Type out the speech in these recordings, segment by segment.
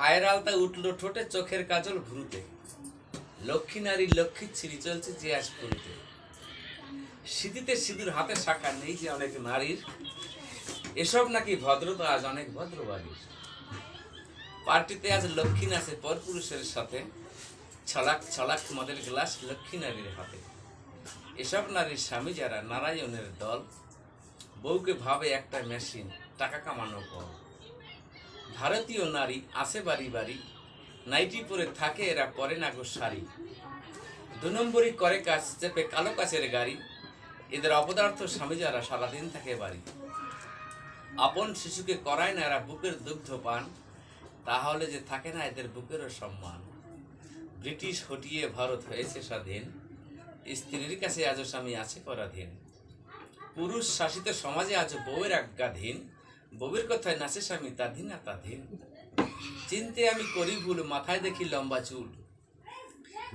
পায়ের আলতা উঠল ঠোঁটে, চোখের কাজল ভ্রুতে, লক্ষ্মী নারী লক্ষ্মীর ছিরি চলছে যে আজ পুরীতে। সিঁথিতে সিঁদুর হাতে শাখা নেই যে অনেক নারীর, এসব নাকি ভদ্রতা আজ অনেক ভদ্র বাড়ির। পার্টিতে আজ লক্ষ্মী নাচে পরপুরুষের সাথে, ছলাক ছলাক মদের গ্লাস লক্ষ্মী নারীর হাতে। এসব নারীর স্বামী যারা নারায়ণের দল, বউকে ভাবে একটা মেশিন, টাকা কামানো পর। ভারতীয় নারী আসে বাড়ি বাড়ি, নাইটি পরে থাকে এরা পরে না গো শাড়ি। 2 নম্বরই করে কাজ, চেপে কালো কাচের গাড়ি, এদের অপদার্থ স্বামী যারা সারাদিন থাকে বাড়ি। আপন শিশুকে করায় না এরা বুকের দুগ্ধ পান, তাহলে যে থাকে না এদের বুকেরও সম্মান। ব্রিটিশ হটিয়ে ভারত হয়েছে স্বাধীন, স্ত্রীর কাছে আজও স্বামী আছে পরাধীন। পুরুষ শাসিত সমাজে আজ বউয়ের আজ্ঞাধীন, বউয়ের কথায় নাচে স্বামী তাধীন না তাধীন। চিনতে আমি করি ভুল, মাথায় দেখি লম্বা চুল,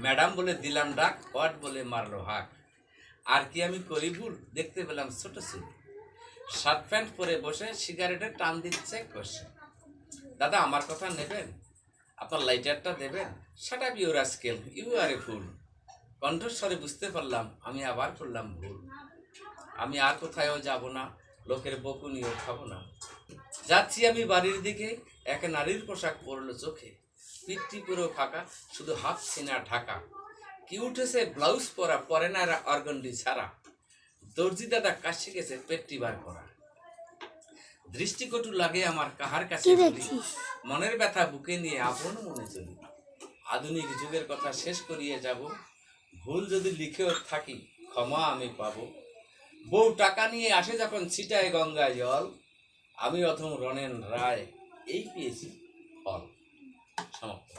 ম্যাডাম বলে দিলাম ডাক, ওয়াট বলে মারলো হাক। আর কি আমি করি ভুল, দেখতে পেলাম ছোট চুল, শার্ট প্যান্ট পরে বসে সিগারেটের টান দিচ্ছে কষে। দাদা আমার কথা নেবেন, আপনার লাইটারটা দেবেন? Shut up you rascal, you are a fool. কণ্ঠস্বরে বুঝতে পারলাম আমি আবার করলাম ভুল। আমি আর কোথায়ও যাব না, লোকের বকুনিও খাবো না। যাচ্ছি আমি বাড়ির দিকে, এক নারীর পোশাক পরলো চোখে, পিঠটি পুরো ফাঁকা, শুধু হাফ সিনা ঢাকা। কি উঠেছে ব্লাউজ পরা, পরে না এরা অর্গন্ডি ছাড়া। দর্জি দাদা কাজ শিখেছে পেটটি বার করা। দৃষ্টিকটু লাগে আমার কাহার কাছে বলি, মনের ব্যথা বুকে নিয়ে আপন মনে চলি। আধুনিক যুগের কথা শেষ করিয়ে যাব, ভুল যদি লিখেও থাকি ক্ষমা আমি পাবো। বউ টাকা নিয়ে আসে যখন ছিটায় গঙ্গায় জল, আমি অথম রনেন রায় এই পেয়েছি ফল। সমাপ্ত।